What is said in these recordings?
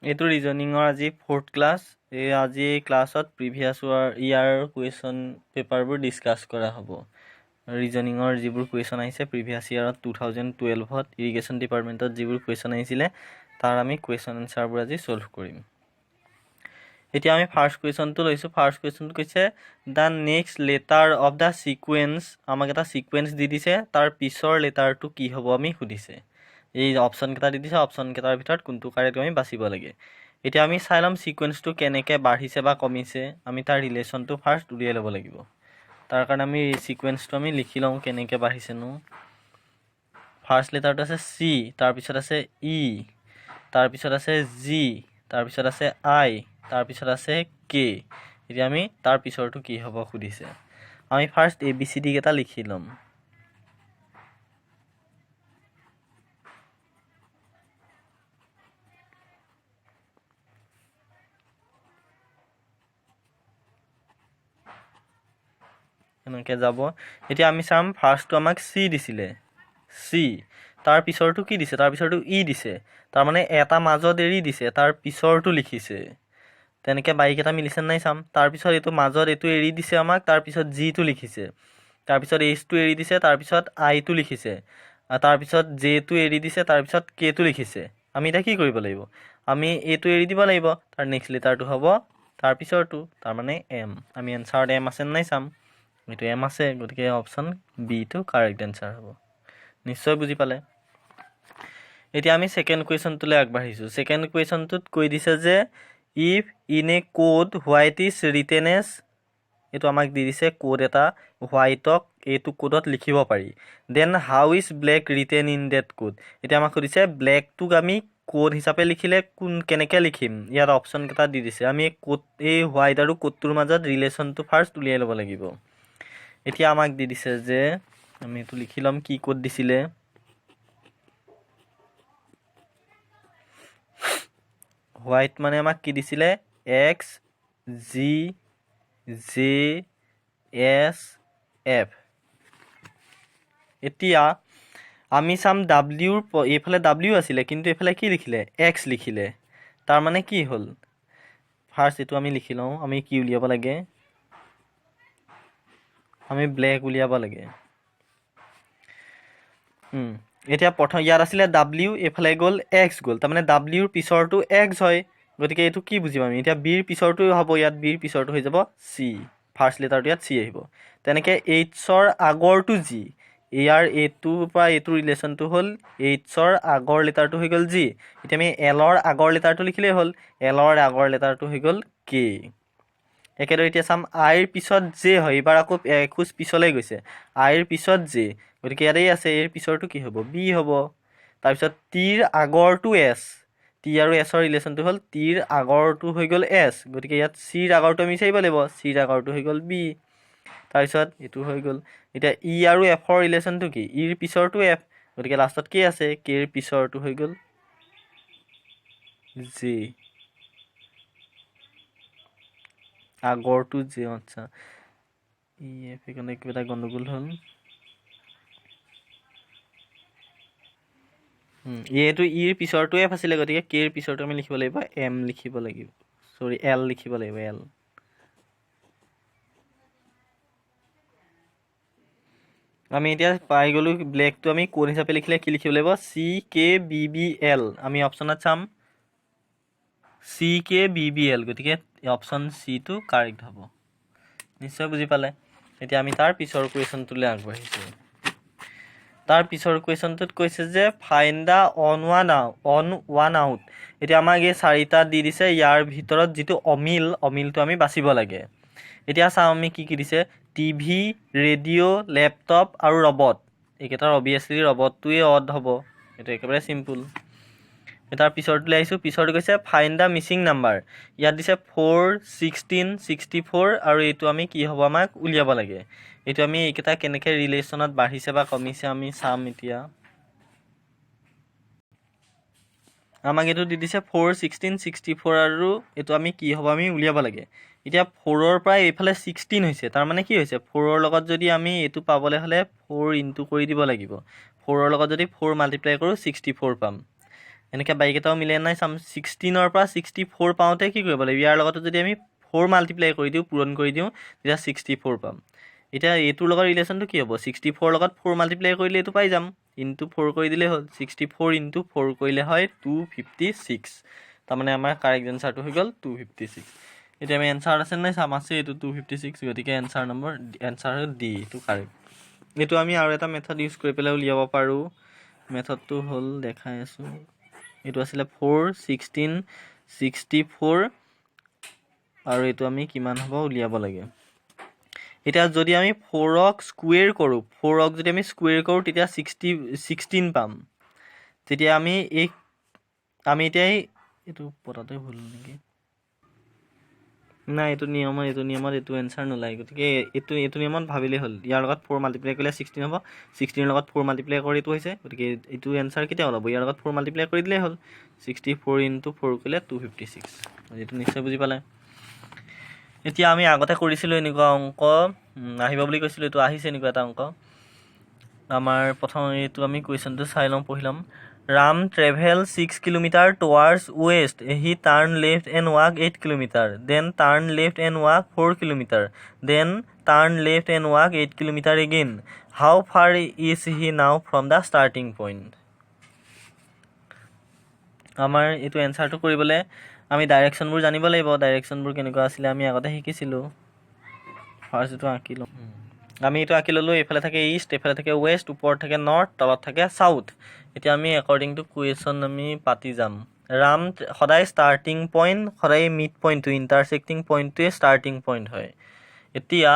এইটো ৰিজনিঙৰ আজি 4th class. আজি এই ক্লাছত প্ৰিভিয়াছ ইয়াৰ কুৱেশ্যন পেপাৰবোৰ ডিছকাছ কৰা হ'ব। ৰিজনিঙৰ যিবোৰ কুৱেশ্যন আহিছে প্ৰিভিয়াছ ইয়াৰত 2012ত ইৰিগেশ্যন ডিপাৰ্টমেণ্টত যিবোৰ কুৱেশ্যন আহিছিলে তাৰ আমি কুৱেশ্যন এনচাৰবোৰ আজি ছল্ভ কৰিম। এতিয়া আমি ফাৰ্ষ্ট কুৱেশ্যনটো লৈছোঁ। ফাৰ্ষ্ট কুৱেশ্যনটো কৈছে the next letter of the sequence. আমাক এটা ছিকুৱেঞ্চ দি দিছে, তাৰ পিছৰ লেটাৰটো কি হ'ব আমি সুধিছে। এই অপশ্যন কেইটা দি দিছে, অপশ্যন কেইটাৰ ভিতৰত কোনটো কাৰেক্ট আমি বাচিব লাগে। এতিয়া আমি চাই ল'ম ছিকুৱেঞ্চটো কেনেকৈ বাঢ়িছে বা কমিছে। আমি তাৰ ৰিলেশ্যনটো ফাৰ্ষ্ট উলিয়াই ল'ব লাগিব। তাৰ কাৰণে আমি ছিকুৱেঞ্চটো আমি লিখি লওঁ কেনেকৈ বাঢ়িছেনো। ফাৰ্ষ্ট লেটাৰটো আছে চি, তাৰপিছত আছে ই, তাৰপিছত আছে জি, তাৰপিছত আছে আই, তাৰপিছত আছে কে। এতিয়া আমি তাৰ পিছৰটো কি হ'ব সুধিছে। আমি ফাৰ্ষ্ট ABCD কেইটা লিখি ল'ম। এনেকৈ যাব। এতিয়া আমি চাম ফাৰ্ষ্টটো আমাক চি দিছিলে, চি। তাৰ পিছৰটো কি দিছে? তাৰ পিছৰটো ই দিছে। তাৰমানে এটা মাজত এৰি দিছে, তাৰ পিছৰটো লিখিছে। তেনেকৈ বাৰীকেইটা মিলিছে নাই চাম। তাৰপিছত এইটো মাজত এইটো এৰি দিছে আমাক, তাৰপিছত জিটো লিখিছে। তাৰপিছত এইচটো এৰি দিছে, তাৰপিছত আইটো লিখিছে। তাৰপিছত জেটো এৰি দিছে, তাৰপিছত কেটো লিখিছে। আমি এতিয়া কি কৰিব লাগিব? আমি এইটো এৰি দিব লাগিব। তাৰ নেক্সট লেটাৰটো হ'ব তাৰ পিছৰটো, তাৰমানে এম। আমি এনচাৰত এম আছে নাই চাম। এইটো এম আছে, গতিকে অপশ্যন বিটো কাৰেক্ট এনচাৰ হ'ব। নিশ্চয় বুজি পালে। এতিয়া আমি ছেকেণ্ড কুৱেশ্যনটোলৈ আগবাঢ়িছোঁ। ছেকেণ্ড কুৱেশ্যনটোত কৈ দিছে যে if in a code white is written as. এইটো আমাক দি দিছে কোড এটা, হোৱাইটক এইটো কোডত লিখিব পাৰি। Then how is black written in that code. এতিয়া আমাক সুধিছে ব্লেকটোক আমি কোড হিচাপে লিখিলে কেনেকৈ লিখিম। ইয়াত অপশ্যন কেইটা দি দিছে। আমি এই হোৱাইট আৰু কোডটোৰ মাজত ৰিলেশ্যনটো ফাৰ্ষ্ট উলিয়াই ল'ব লাগিব। এতিয়া আমাক দি দিছে যে আমি এইটো লিখি ল'ম কি কোড দিছিলে। হোৱাইট মানে আমাক কি দিছিলে? X G J S F. এতিয়া আমি চাম ডাব্লিউৰ, এইফালে ডাব্লিউ আছিলে কিন্তু এইফালে কি লিখিলে? এক্স লিখিলে। তাৰমানে কি হ'ল? ফাৰ্ষ্ট এইটো আমি লিখি লওঁ। আমি কি উলিয়াব লাগে? আমি ব্লেক উলিয়াব লাগে। এতিয়া প্ৰথম ইয়াত আছিলে ডাব্লিউ, এইফালে গ'ল এক্স গ'ল। তাৰমানে ডাব্লিউৰ পিছৰটো এক্স হয়, গতিকে এইটো কি বুজিম আমি? এতিয়া বিৰ পিছৰটো হ'ব, ইয়াত বিৰ পিছৰটো হৈ যাব চি। ফাৰ্ষ্ট লেটাৰটো ইয়াত চি আহিব। তেনেকৈ এইচৰ আগৰটো জি। ইয়াৰ এইটোৰ পৰা এইটো ৰিলেশ্যনটো হ'ল এইচৰ আগৰ লেটাৰটো হৈ গ'ল জি। এতিয়া আমি এলৰ আগৰ লেটাৰটো লিখিলেই হ'ল। এলৰ আগৰ লেটাৰটো হৈ গ'ল কে। একেদৰে এতিয়া চাম আইৰ পিছত জে হয়। এইবাৰ আকৌ এখোজ পিছলৈ গৈছে। আইৰ পিছত জে, গতিকে ইয়াতেই আছে। এৰ পিছৰটো কি হ'ব? বি হ'ব। তাৰপিছত টিৰ আগৰটো এছ। টি আৰু এছৰ ৰিলেশ্যনটো হ'ল টিৰ আগৰটো হৈ গ'ল এছ, গতিকে ইয়াত চিৰ আগৰটো আমি বিচাৰিব লাগিব। চিৰ আগৰটো হৈ গ'ল বি। তাৰপিছত এইটো হৈ গ'ল। এতিয়া ই আৰু এফৰ ৰিলেশ্যনটো কি? ইৰ পিছৰটো এফ, গতিকে লাষ্টত কে আছে। কেৰ পিছৰটো হৈ গ'ল জে। আগৰটো জে। আচ্ছা, ই এফ সেইকাৰণে কিবা এটা গণ্ডগোল হ'ল। এইটো ইৰ পিছৰটো এফ আছিলে, গতিকে কেৰ পিছৰটো আমি লিখিব লাগিব এম লিখিব লাগিব। এল লিখিব লাগিব, এল। আমি এতিয়া পাই গ'লোঁ ব্লেকটো আমি কোড হিচাপে লিখিলে কি লিখিব লাগিব? C K B B L. আমি অপশ্যনত চাম C K B B L, গতিকে অপশ্যন চিটো কাৰেক্ট হ'ব। নিশ্চয় বুজি পালে। এতিয়া আমি তাৰ পিছৰ কুৱেশ্যনটোলৈ আগবাঢ়িছোঁ। তাৰ পিছৰ কুৱেশ্যনটোত কৈছে যে find the on one out. এতিয়া আমাক এই চাৰিটা দি দিছে, ইয়াৰ ভিতৰত যিটো অমিলটো আমি বাচিব লাগে। এতিয়া চাওঁ আমি কি দিছে। টিভি, ৰেডিঅ', লেপটপ আৰু ৰবট। এইকেইটাৰ অবভিয়াছলি ৰবটটোৱে অড হ'ব, এইটো একেবাৰে চিম্পুল। তাৰ পিছৰটোলৈ আহিছোঁ। পিছৰটো কৈছে ফাইণ্ড দ্য মিচিং নাম্বাৰ। ইয়াত দিছে 4, 16, 64 আৰু এইটো আমি কি হ'ব আমাক উলিয়াব লাগে। এইটো আমি এইকেইটা কেনেকৈ ৰিলেশ্যনত বাঢ়িছে বা কমিছে আমি চাম। এতিয়া আমাক এইটো দি দিছে 4, 16, 64 আৰু এইটো আমি কি হ'ব আমি উলিয়াব লাগে। এতিয়া 4ৰ পৰা এইফালে 16 হৈছে, তাৰমানে কি হৈছে? 4ৰ লগত যদি আমি এইটো পাবলৈ হ'লে 4 ইনটু কৰি দিব লাগিব। 4ৰ লগত যদি 4 মাল্টিপ্লাই কৰোঁ 64 পাম। এনেকৈ বাৰীকেইটাও মিলে নাই চাম 16ৰ পৰা 64 পাওঁতে কি কৰিব লাগিব ইয়াৰ লগতে যদি আমি 4 মাল্টিপ্লাই কৰি দিওঁ পূৰণ কৰি দিওঁ তেতিয়া 64 পাম এতিয়া এইটোৰ লগত ৰিলেশ্যনটো কি হ'ব 64 লগত 4 মাল্টিপ্লাই কৰিলে এইটো পাই যাম ইনটু 4 কৰি দিলে হ'ল 64 ইনটু 4 কৰিলে হয় 256 তাৰমানে আমাৰ কাৰেক্ট এনচাৰটো হৈ গ'ল 256 এতিয়া আমি এনচাৰ আছে নাই চাম আছে এইটো 256 গতিকে এনচাৰ ডি এইটো কাৰেক্ট এইটো আমি আৰু এটা মেথড ইউজ কৰি পেলাই উলিয়াব পাৰোঁ মেথডটো হ'ল দেখাই আছোঁ এইটো আছিলে 4 16 64 আৰু এইটো আমি কিমান হ'ব উলিয়াব লাগে এতিয়া যদি আমি 4ক স্কুৱেৰ কৰোঁ 4ক যদি আমি স্কুৱেৰ কৰোঁ তেতিয়া 16 পাম তেতিয়া আমি এতিয়া এইটো পটাতে ভুল নেকি নাই এইটো নিয়মত এইটো এনচাৰ নোলায় গতিকে এইটো নিয়মত ভাবিলেই হ'ল ইয়াৰ লগত 4 মাল্টিপ্লাই কৰিলে 16 হ'ব 16ৰ লগত 4 মাল্টিপ্লাই কৰি এইটো হৈছে গতিকে এইটো এনচাৰ কেতিয়া ওলাব ইয়াৰ লগত 4 মাল্টিপ্লাই কৰি দিলেই হ'ল 64 ইনটু 4 কৰিলে 256 এইটো নিশ্চয় বুজি পালে এতিয়া আমি আগতে কৰিছিলোঁ এনেকুৱা অংক আহিব বুলি কৈছিলোঁ এইটো আহিছে এনেকুৱা এটা অংক আমাৰ প্ৰথম এইটো আমি কুৱেশ্যনটো চাই লওঁ পঢ়ি ল'ম Ram travel 6 kilometre towards west he turn left and walk 8 kilometre then turn left and walk 4 kilometre then turn left and walk 8 kilometre again how far is he now from the starting point আমাৰ এইটো এনচাৰটো কৰিবলৈ আমি ডাইৰেকশ্যনবোৰ জানিব লাগিব ডাইৰেকশ্যনবোৰ কেনেকুৱা আছিলে আমি আগতে শিকিছিলোঁ ফাৰ্ষ্ট এইটো আঁকি লওঁ আমি এইটো আঁকি ল'লোঁ এইফালে থাকে ইষ্ট এইফালে থাকে ৱেষ্ট ওপৰত থাকে নৰ্থ তলত থাকে চাউথ এতিয়া আমি একৰ্ডিং টু কুৱেশ্যন আমি পাতি যাম ৰাম সদায় ষ্টাৰ্টিং পইণ্ট সদায় মিড পইণ্টটো ইণ্টাৰচেক্টিং পইণ্টটোৱে ষ্টাৰ্টিং পইণ্ট হয় এতিয়া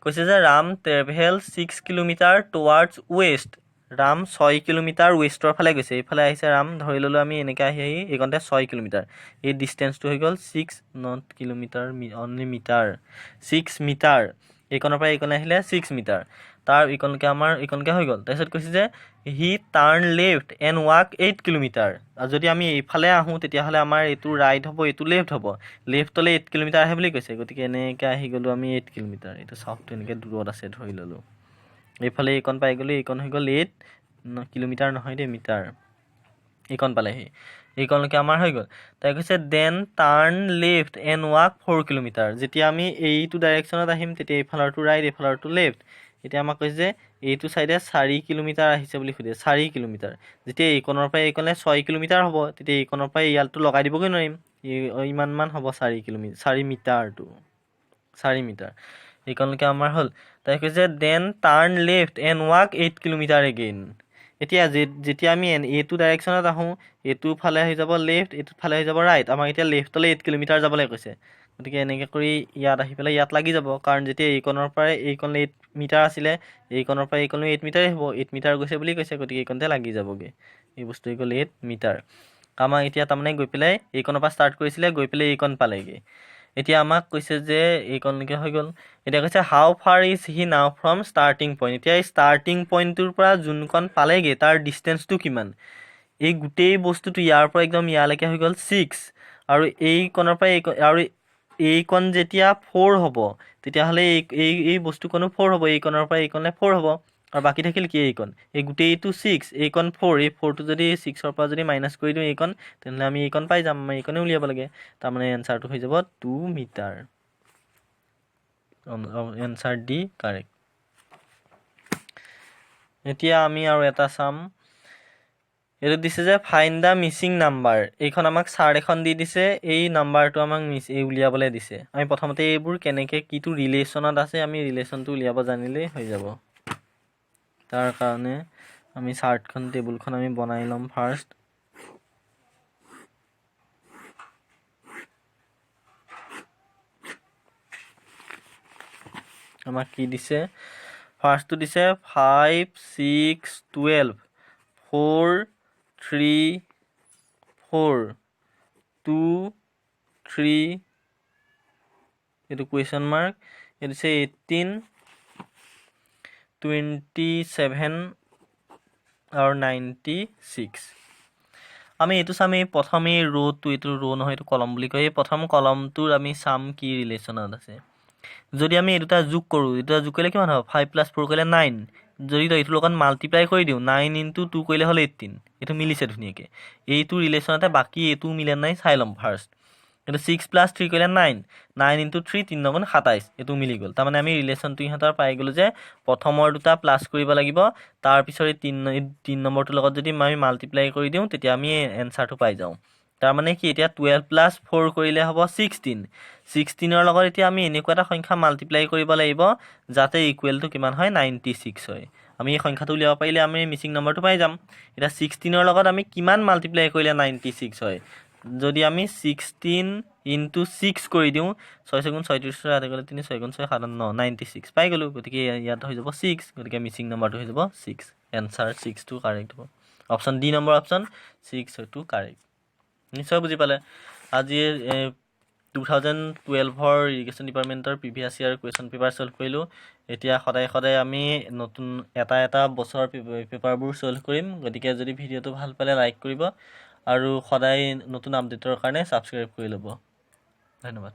কৈছে যে Ram travel 6 kilometre towards west Ram 6 kilometre ৱেষ্টৰ ফালে গৈছে এইফালে আহিছে ৰাম ধৰি ল'লোঁ আমি এনেকৈ আহি এইকণতে 6 কিলোমিটাৰ এই ডিষ্টেঞ্চটো হৈ গ'ল 6 not kilometre only metre 6 metre এইকণৰ পৰা এইকণে আহিলে 6 মিটাৰ তাৰ এইকণকৈ হৈ গ'ল তাৰপিছত কৈছে যে হি turn left and walk 8 kilometre আৰু যদি আমি এইফালে আহোঁ তেতিয়াহ'লে আমাৰ এইটো ৰাইট হ'ব এইটো লেফ্ট হ'ব লেফ্টলৈ 8 কিলোমিটাৰ আহে বুলি কৈছে গতিকে এনেকৈ আহি গ'লোঁ আমি 8 কিলোমিটাৰ এইটো চাউথটো এনেকৈ দূৰত আছে ধৰি ল'লোঁ এইফালে এইকণ পাই গ'লোঁ এইকণ হৈ গ'ল 8 কিলোমিটাৰ নহয় দেই মিটাৰ এইকণ পালেহি এইকণলৈকে আমাৰ হৈ গ'ল তাই কৈছে then turn left and walk 4 kilometre যেতিয়া আমি এইটো ডাইৰেকশ্যনত আহিম তেতিয়া এইফালৰটো ৰাইট এইফালৰটো লেফ্ট এতিয়া আমাক কৈছে যে এইটো চাইডে 4 কিলোমিটাৰ আহিছে বুলি সুধে 4 কিলোমিটাৰ যেতিয়া এইকণৰ পৰা এইকণে 6 কিলোমিটাৰ হ'ব তেতিয়া এইকণৰ পৰা ইয়ালটো লগাই দিবগৈ নোৱাৰিম ইমানমান হ'ব 4 কিলোমিটাৰ 4 মিটাৰটো 4 মিটাৰ এইকণলৈকে আমাৰ হ'ল তাই কৈছে then turn left and walk 8 kilometre again এতিয়া যেতিয়া আমি এইটো ডাইৰেকশ্যনত আহোঁ এইটো ফালে হৈ যাব লেফ্ট এইটো ফালে হৈ যাব ৰাইট আমাক এতিয়া লেফ্টলৈ 8 কিলোমিটাৰ যাবলৈ কৈছে গতিকে এনেকৈ কৰি ইয়াত আহি পেলাই ইয়াত লাগি যাব কাৰণ যেতিয়া এইকণৰ পৰাই এইকণলৈ 8 মিটাৰ আছিলে এইকণৰ পৰা এইকণলৈ 8 মিটাৰেই হ'ব 8 মিটাৰ গৈছে বুলি কৈছে গতিকে এইকণতে লাগি যাবগৈ এই বস্তু হৈ গ'ল 8 মিটাৰ আমাক এতিয়া তাৰমানে গৈ পেলাই এইকণৰ পৰা ষ্টাৰ্ট কৰিছিলে গৈ পেলাই এইকণ পালেগৈ এতিয়া আমাক কৈছে যে এইকণলৈকে হৈ গ'ল এতিয়া কৈছে হাউ far is he now from starting point এতিয়া এই ষ্টাৰ্টিং পইণ্টটোৰ পৰা যোনকণ পালেগৈ তাৰ ডিষ্টেঞ্চটো কিমান এই গোটেই বস্তুটো ইয়াৰ পৰা একদম ইয়ালৈকে হৈ গ'ল 6 আৰু এইকণৰ পৰা আৰু এইকণ যেতিয়া 4 হ'ব তেতিয়াহ'লে এই বস্তুকণো 4 হ'ব এইকণৰ পৰা এইকণলৈ 4 হ'ব আৰু বাকী থাকিল কি এইকণ এই গোটেইটো 6 এইকণ 4 এই 4টো যদি 6ৰ পৰা যদি মাইনাছ কৰি দিওঁ এইকণ তেনেহ'লে আমি এইকণ পাই যাম আমি এইকণে উলিয়াব লাগে তাৰমানে এনচাৰটো হৈ যাব 2 মিটাৰ এনচাৰ ডি কাৰেক্ট এতিয়া আমি আৰু এটা চাম এইটো দিছে যে ফাইণ্ড দ্য মিচিং নাম্বাৰ এইখন আমাক চাৰ্ট এখন দি দিছে এই নাম্বাৰটো আমাক উলিয়াবলৈ দিছে আমি প্ৰথমতে এইবোৰ কেনেকৈ কিটো ৰিলেশ্যনত আছে আমি ৰিলেশ্যনটো উলিয়াব জানিলেই হৈ যাব তাৰ কাৰণে আমি চাৰ্টখন টেবুলখন আমি বনাই ল'ম ফাৰ্ষ্ট আমাক কি দিছে ফাৰ্ষ্টটো দিছে 5 6 12 4 3 4 2 3 এইটো কুৱেশ্যন মাৰ্ক এইটো দিছে 18 27 আৰু 96 আমি এইটো চাম এই প্ৰথম এই ৰ'টো এইটো ৰ' নহয় এইটো কলম বুলি কয় এই প্ৰথম কলমটোৰ আমি চাম কি ৰিলেশ্যনত আছে যদি আমি এই দুটা যোগ কৰোঁ এই দুটা যোগ কৰিলে কিমান হ'ব 5 + 4 কৰিলে 9 যদি তই এইটোৰ লগত মাল্টিপ্লাই কৰি দিওঁ 9 ইনটু 2 কৰিলে হ'ল 18 এইটো মিলিছে ধুনীয়াকৈ এইটো ৰিলেশ্যনতে বাকী এইটো মিলে নাই চাই ল'ম ফাৰ্ষ্ট কিন্তু 6 প্লাছ 3 কৰিলে 9 ইনটু 3 3 9 27 এইটো মিলি গ'ল তাৰমানে আমি ৰিলেশ্যনটো ইহঁতৰ পাই গ'লোঁ যে প্ৰথমৰ দুটা প্লাছ কৰিব লাগিব তাৰপিছত এই 3 নম্বৰটোৰ লগত যদি আমি মাল্টিপ্লাই কৰি দিওঁ তেতিয়া আমি এনচাৰটো পাই যাওঁ তাৰমানে কি এতিয়া 12 প্লাছ 4 কৰিলে হ'ব 16 লগত এতিয়া আমি এনেকুৱা এটা সংখ্যা মাল্টিপ্লাই কৰিব লাগিব যাতে ইকুৱেলটো কিমান হয় 96 হয় আমি এই সংখ্যাটো উলিয়াব পাৰিলে আমি মিচিং নম্বৰটো পাই যাম এতিয়া 16 লগত আমি কিমান মাল্টিপ্লাই কৰিলে 96 হয় যদি আমি 16 ইনটু 6 কৰি দিওঁ 6 গুণ 36 আধা গ'লে 3 6 গুণ 6 7 9 96 পাই গ'লোঁ গতিকে ইয়াত হৈ যাব 6 গতিকে মিচিং নম্বৰটো হৈ যাব 6 এনচাৰ 6টো কাৰেক্ট হ'ব অপশ্যন ডি নম্বৰ অপশ্যন 6 হয়তো কাৰেক্ট নিশ্চয় বুজি পালে আজিৰ 2012ৰ ইৰিগেশ্যন ডিপাৰ্টমেণ্টৰ previous year question paper solve কৰিলোঁ এতিয়া সদায় আমি নতুন এটা বছৰৰ পেপাৰবোৰ ছল্ভ কৰিম গতিকে যদি ভিডিঅ'টো ভাল পালে লাইক কৰিব আৰু সদায় নতুন আপডেটৰ কাৰণে ছাবস্ক্ৰাইব কৰি ল'ব ধন্যবাদ